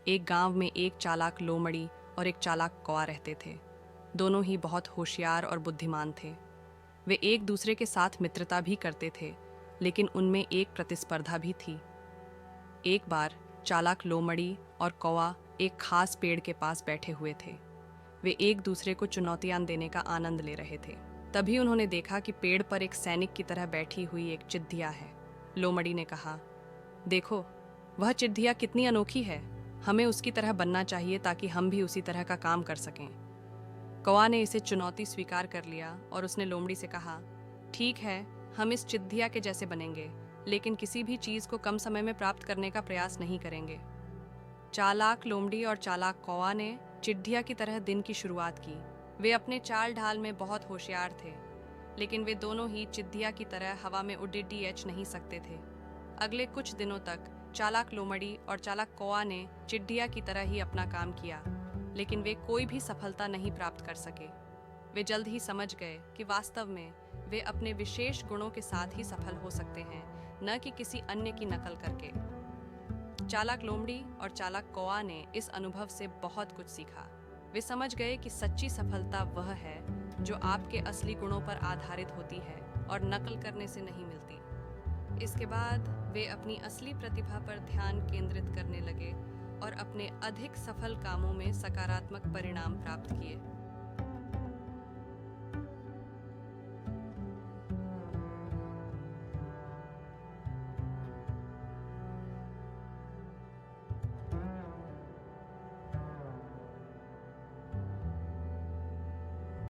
एक गांव में एक चालाक लोमड़ी और एक चालाक कौवा रहते थे। दोनों ही बहुत होशियार और बुद्धिमान थे। वे एक दूसरे के साथ मित्रता भी करते थे, लेकिन उनमें एक प्रतिस्पर्धा भी थी। एक बार चालाक लोमड़ी और कौवा एक खास पेड़ के पास बैठे हुए थे। वे एक दूसरे को चुनौतियां देने का आनंद ले रहे थे। तभी उन्होंने देखा कि पेड़ पर एक सैनिक की तरह बैठी हुई एक चिट्ठिया है। लोमड़ी ने कहा, देखो, वह चिट्ठिया कितनी अनोखी है। हमें उसकी तरह बनना चाहिए ताकि हम भी उसी तरह का काम कर सकें। कौवा ने इसे चुनौती स्वीकार कर लिया और उसने लोमड़ी से कहा, ठीक है, हम इस चिट्ठिया के जैसे बनेंगे, लेकिन किसी भी चीज को कम समय में प्राप्त करने का प्रयास नहीं करेंगे। चालाक लोमड़ी और चालाक कौवा ने चिट्ठिया की तरह दिन की शुरुआत की। वे अपने चाल ढाल में बहुत होशियार थे, लेकिन वे दोनों ही चिट्ठिया की तरह हवा में उड़ीच नहीं सकते थे। अगले कुछ दिनों तक चालाक लोमड़ी और चालाक कौवा ने चिट्ठिया की तरह ही अपना काम किया, लेकिन वे कोई भी सफलता नहीं प्राप्त कर सके। वे जल्द ही समझ गए कि वास्तव में वे अपने विशेष गुणों के साथ ही सफल हो सकते हैं, न कि किसी अन्य की नकल करके। चालाक लोमड़ी और चालाक कौवा ने इस अनुभव से बहुत कुछ सीखा। वे समझ गए कि सच्ची सफलता वह है जो आपके असली गुणों पर आधारित होती है और नकल करने से नहीं मिलती। इसके बाद वे अपनी असली प्रतिभा पर ध्यान केंद्रित करने लगे और अपने अधिक सफल कामों में सकारात्मक परिणाम प्राप्त किए।